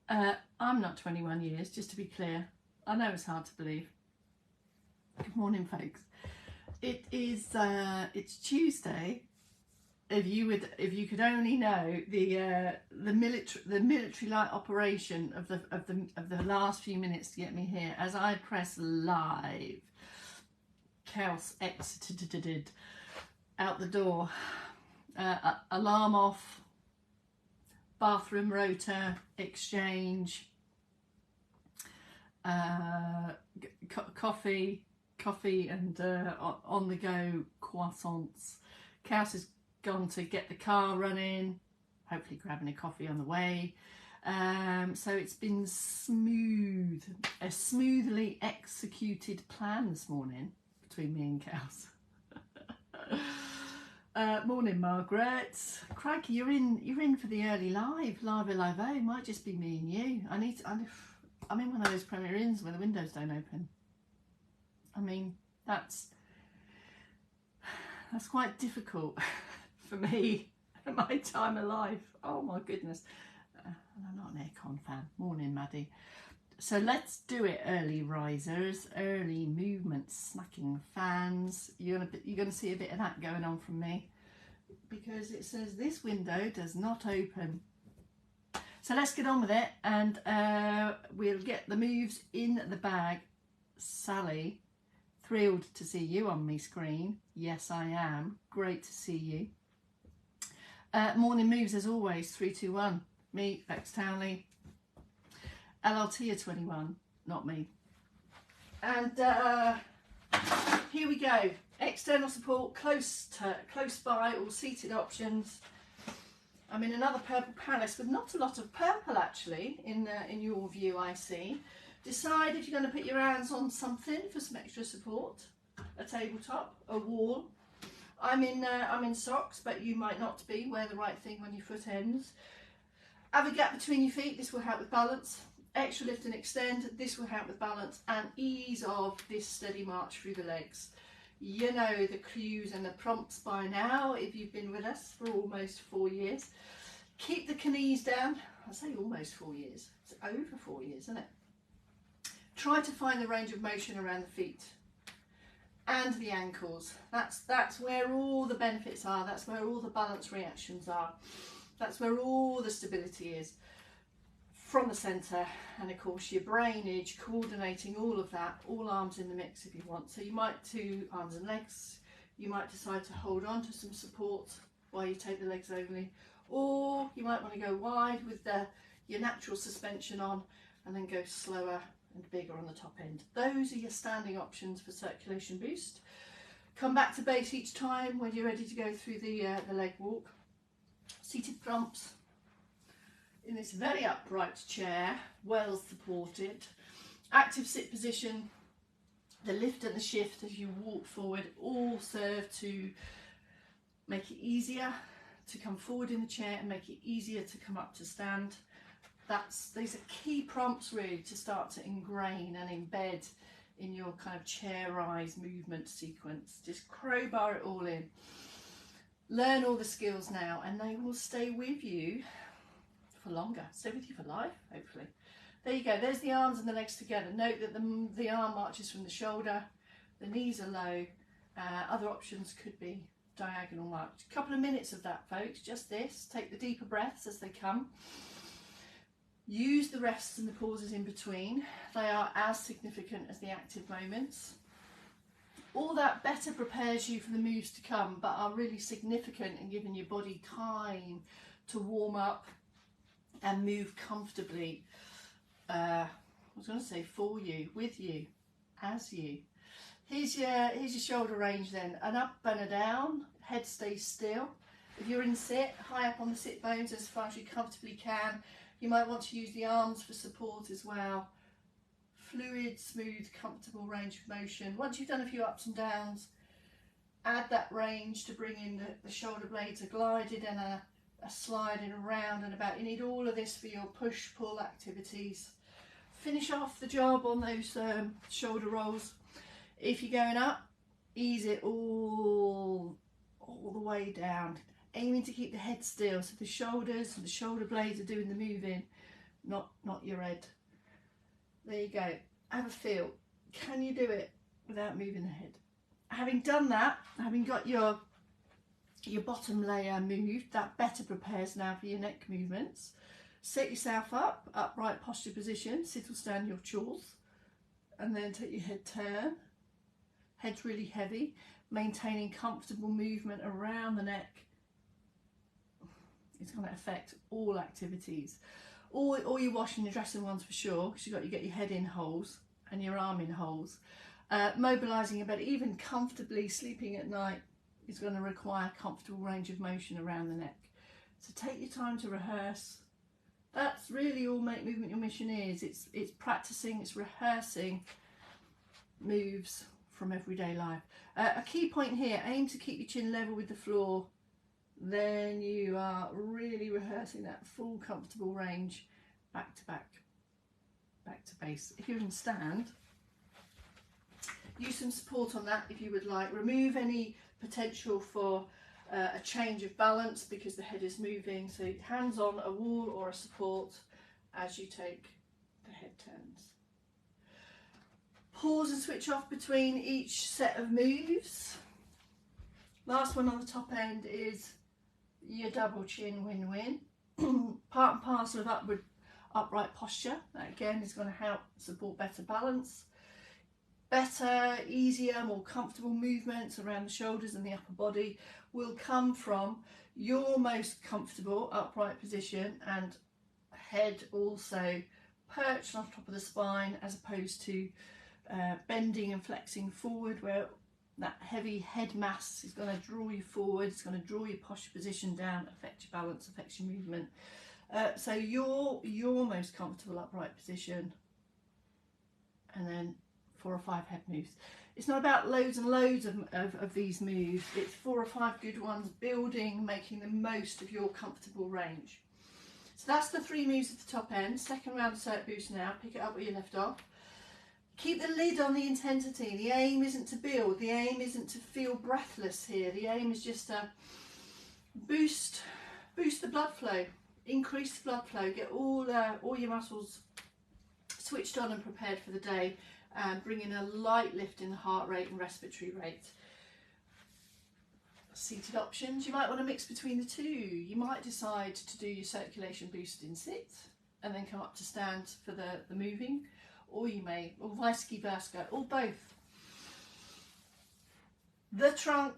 I'm not 21 years, just to be clear. I know it's hard to believe. Good morning, folks. It is. It's Tuesday. If you could only know the military light operation of the last few minutes to get me here, as I press live. Chaos exited out the door. Alarm off. Bathroom rotor exchange. Coffee and on the go croissants. Chaos has gone to get the car running, hopefully grabbing a coffee on the way. So it's been a smoothly executed plan this morning between me and Chaos. Morning, Margaret. Crikey, you're in for the early live. It might just be me and you. I'm in one of those Premier Inns where the windows don't open. I mean, that's quite difficult for me at my time of life. Oh my goodness. I'm not an aircon fan. Morning, Maddie. So let's do it, early risers, early movements, snacking fans. You're gonna see a bit of that going on from me, because it says this window does not open. So let's get on with it, and we'll get the moves in the bag. Sally, thrilled to see you on my screen. Yes, I am. Great to see you. Morning moves as always. 3, 2, 1. Me, Bex Townley. LLT are 21, not me. And here we go. External support close by, all seated options. I'm in another purple palace with not a lot of purple actually in your view, I see. Decide if you're going to put your hands on something for some extra support. A tabletop, a wall. I'm in socks, but you might not be. Wear the right thing when your foot ends. Have a gap between your feet. This will help with balance. Extra lift and extend. This will help with balance and ease of this steady march through the legs. You know the cues and the prompts by now if you've been with us for almost 4 years. Keep the knees down. I say almost 4 years. It's over 4 years, isn't it? Try to find the range of motion around the feet and the ankles. That's where all the benefits are. That's where all the balance reactions are. That's where all the stability is. From the centre, and of course your brainage, coordinating all of that, all arms in the mix if you want. So you might do arms and legs, you might decide to hold on to some support while you take the legs only, or you might want to go wide with your natural suspension on and then go slower and bigger on the top end. Those are your standing options for circulation boost. Come back to base each time when you're ready to go through the leg walk. Seated prompts. In this very upright chair, well supported. Active sit position, the lift and the shift as you walk forward all serve to make it easier to come forward in the chair and make it easier to come up to stand. These are key prompts really to start to ingrain and embed in your kind of chair rise movement sequence. Just crowbar it all in. Learn all the skills now and they will stay with you for longer, stay with you for life, hopefully. There you go, there's the arms and the legs together. Note that the arm marches from the shoulder, the knees are low. Other options could be diagonal march. A couple of minutes of that, folks, just this. Take the deeper breaths as they come. Use the rests and the pauses in between. They are as significant as the active moments. All that better prepares you for the moves to come, but are really significant in giving your body time to warm up and move comfortably. I was going to say for you, with you, as you. Here's your shoulder range then. An up and a down, head stays still. If you're in sit, high up on the sit bones as far as you comfortably can. You might want to use the arms for support as well. Fluid, smooth, comfortable range of motion. Once you've done a few ups and downs, add that range to bring in the shoulder blades are glided and a sliding around and about. You need all of this for your push-pull activities. Finish off the job on those shoulder rolls. If you're going up, ease it all the way down. Aiming to keep the head still, so the shoulders and the shoulder blades are doing the moving. not your head. There you go. Have a feel. Can you do it without moving the head? Having done that, having got your bottom layer moved, that better prepares now for your neck movements. Set yourself up, upright posture position, sit or stand your choice, and then take your head turn. Head's really heavy, maintaining comfortable movement around the neck. It's going to affect all activities. All your washing and dressing ones for sure, because you get your head in holes and your arm in holes. Mobilising your bed, even comfortably sleeping at night, is going to require comfortable range of motion around the neck. So take your time to rehearse. That's really all Make Movement Your Mission is. It's practicing, it's rehearsing moves from everyday life. A key point here, aim to keep your chin level with the floor. Then you are really rehearsing that full comfortable range, back to back, back to base. If you're in stand, use some support on that if you would like. Remove any potential for a change of balance because the head is moving. So hands on a wall or a support as you take the head turns. Pause and switch off between each set of moves. Last one on the top end is your double chin win-win. Part and parcel of upright posture. That again is going to help support better balance. Better, easier, more comfortable movements around the shoulders and the upper body will come from your most comfortable upright position and head also perched on top of the spine, as opposed to bending and flexing forward, where that heavy head mass is going to draw you forward, it's going to draw your posture position down, affect your balance, affect your movement. So your most comfortable upright position, and then 4 or 5 head moves. It's not about loads and loads of these moves, it's 4 or 5 good ones, building, making the most of your comfortable range. So that's the 3 moves at the top end. Second round of Circuit Boost now, pick it up where you left off. Keep the lid on the intensity. The aim isn't to build, the aim isn't to feel breathless here. The aim is just to boost the blood flow, increase the blood flow, get all your muscles switched on and prepared for the day, and bring in a light lift in the heart rate and respiratory rate. Seated options, you might want to mix between the two. You might decide to do your circulation boost in sit and then come up to stand for the moving, or you may, or vice versa, or both. The trunk,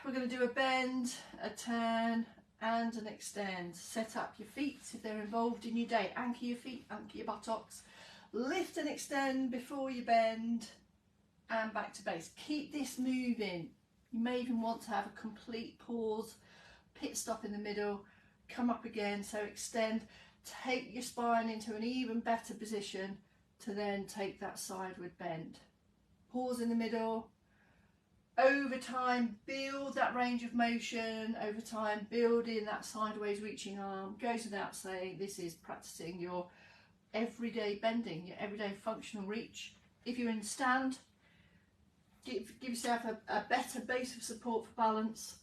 we're going to do a bend, a turn and an extend. Set up your feet if they're involved in your day. Anchor your feet, anchor your buttocks. Lift and extend before you bend and back to base. Keep this moving. You may even want to have a complete pause, pit stop in the middle, come up again. So extend, take your spine into an even better position to then take that sideward bend. Pause in the middle. Over time, build that range of motion. Over time, building that sideways reaching arm. Goes without saying, this is practicing your everyday bending, your everyday functional reach. If you're in stand, give yourself a better base of support for balance.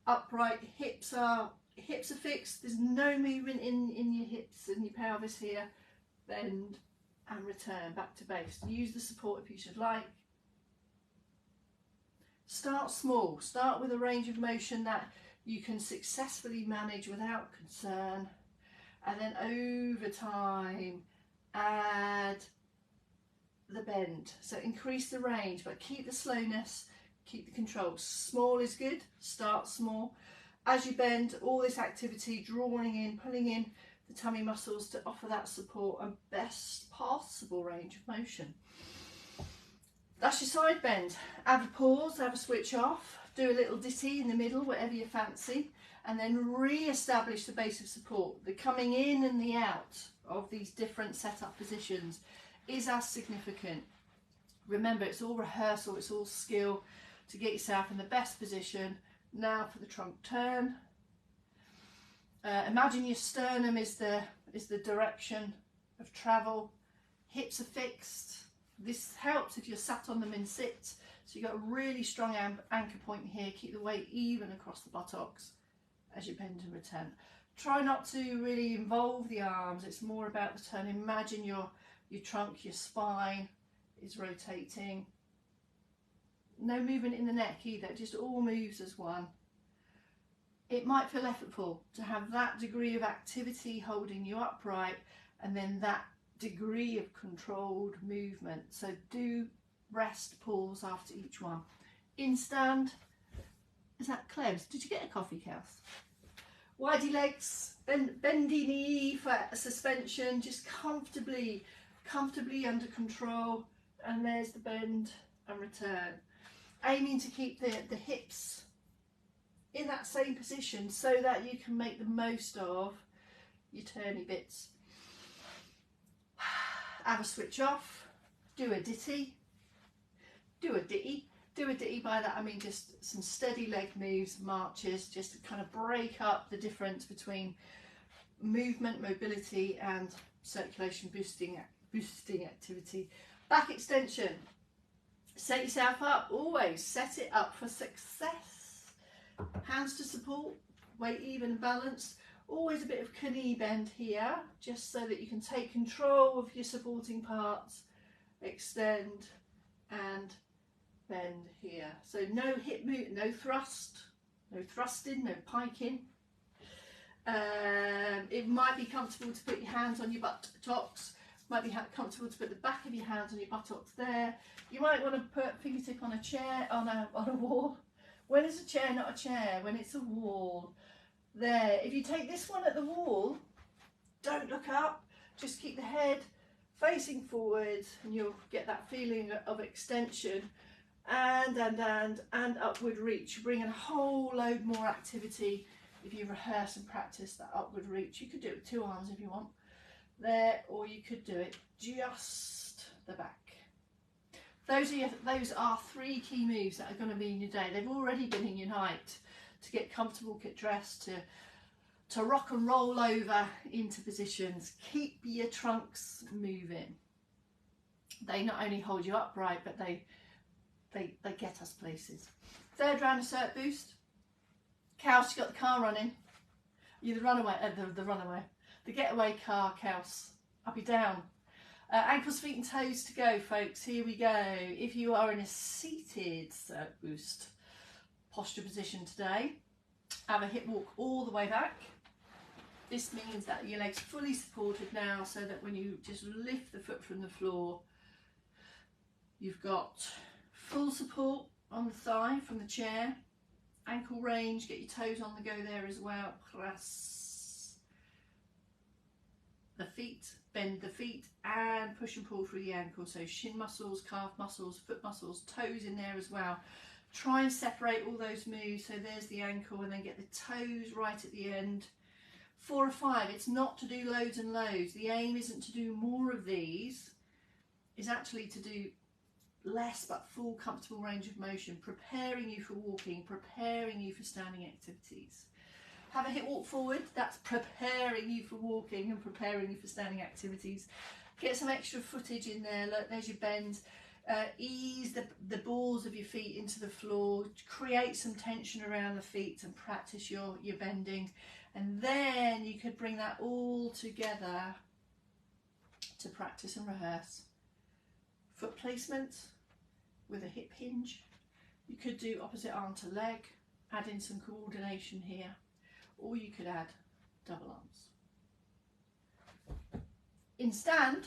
Upright, hips are fixed. There's no movement in your hips and your pelvis here. Bend and return back to base. Use the support if you should like. Start small. Start with a range of motion that you can successfully manage without concern, and then over time add the bend. So increase the range, but keep the slowness, keep the control. Small is good. Start small. As you bend, all this activity, drawing in, pulling in the tummy muscles to offer that support and best possible range of motion. That's your side bend. Have a pause, have a switch off, do a little ditty in the middle, whatever you fancy, and then re-establish the base of support. The coming in and the out of these different setup positions is as significant. Remember, it's all rehearsal, it's all skill to get yourself in the best position. Now for the trunk turn. Imagine your sternum is the direction of travel. Hips are fixed. This helps if you're sat on them in sit. So you've got a really strong anchor point here. Keep the weight even across the buttocks as you bend and return. Try not to really involve the arms. It's more about the turn. Imagine your trunk, your spine is rotating. No movement in the neck either, it just all moves as one. It might feel effortful to have that degree of activity holding you upright and then that degree of controlled movement. So do rest, pause after each one. In stand, is that Clevs? Did you get a coffee, Kels? Widey legs, bendy knee for suspension, just comfortably under control, and there's the bend and return. Aiming to keep the hips in that same position so that you can make the most of your turny bits. Have a switch off, do a ditty, do a ditty. Do a ditty, by that I mean just some steady leg moves, marches, just to kind of break up the difference between movement, mobility and circulation boosting activity. Back extension. Set yourself up, always set it up for success. Hands to support, weight even and balanced. Always a bit of knee bend here, just so that you can take control of your supporting parts. Extend and bend here. So no hip move, no thrust, no thrusting, no piking. It might be comfortable to put your hands on your buttocks. Might be comfortable to put the back of your hands on your buttocks there. You might want to put fingertip on a chair, on a wall. When is a chair not a chair? When it's a wall. There. If you take this one at the wall, don't look up. Just keep the head facing forward, and you'll get that feeling of extension. And upward reach, bringing a whole load more activity if you rehearse and practice that upward reach. You could do it with two arms if you want there, or you could do it just the back. Those are three key moves that are going to be in your day. They've already been in your night to get comfortable, get dressed, to rock and roll over into positions. Keep your trunks moving. They not only hold you upright, but they get us places. Third round assert boost. Kels, you got the car running. You're the runaway, the getaway car, Kels. Up and down. Ankles, feet and toes to go, folks. Here we go. If you are in a seated assert boost posture position today, have a hip walk all the way back. This means that your legs fully supported now, so that when you just lift the foot from the floor, you've got full support on the thigh from the chair, ankle range, get your toes on the go there as well. Press the feet, bend the feet and push and pull through the ankle. So shin muscles, calf muscles, foot muscles, toes in there as well. Try and separate all those moves. So there's the ankle, and then get the toes right at the end. 4 or 5, it's not to do loads and loads. The aim isn't to do more of these, it's actually to do less but full comfortable range of motion, preparing you for walking, preparing you for standing activities. Have a hip walk forward, that's preparing you for walking and preparing you for standing activities. Get some extra footage in there. Look, there's your bend. Ease the balls of your feet into the floor, create some tension around the feet and practice your bending. And then you could bring that all together to practice and rehearse. Foot placement with a hip hinge. You could do opposite arm to leg, add in some coordination here, or you could add double arms. In stand,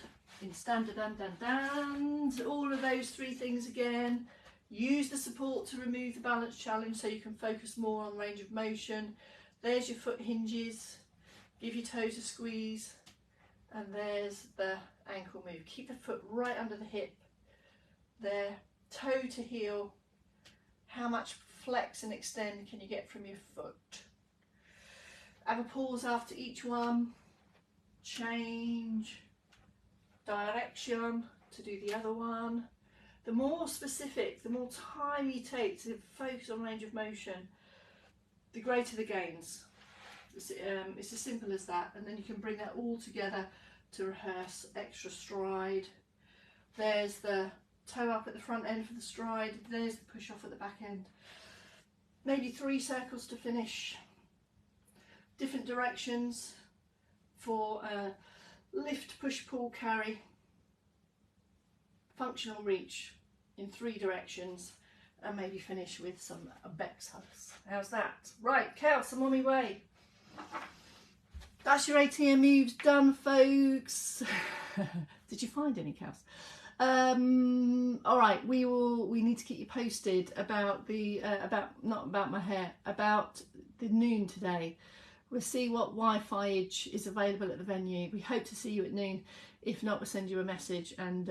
all of those three things again. Use the support to remove the balance challenge so you can focus more on range of motion. There's your foot hinges, give your toes a squeeze, and there's the ankle move. Keep the foot right under the hip there, toe to heel. How much flex and extend can you get from your foot? Have a pause after each one, change direction to do the other one. The more specific, the more time you take to focus on range of motion, the greater the gains. It's as simple as that, and then you can bring that all together to rehearse extra stride. There's the toe up at the front end for the stride, there's the push off at the back end. Maybe 3 circles to finish. different directions for lift, push, pull, carry, functional reach in 3 directions, and maybe finish with some Beck's hugs. How's that? Right, Kels, I'm on my way. That's your ATM moves done, folks. Did you find any, Kels? All right, we need to keep you posted about the not about my hair, about the noon today. We'll see what Wi-Fi is available at the venue. We hope to see you at noon. If not, we'll send you a message and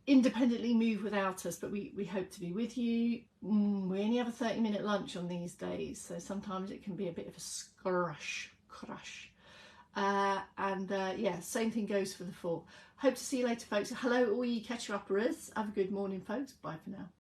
independently move without us, but we hope to be with you. We only have a 30-minute lunch on these days, so sometimes it can be a bit of a crush. Yeah, same thing goes for the 4. Hope to see you later, folks. Hello all you catcher-uppers. Have a good morning, folks. Bye for now.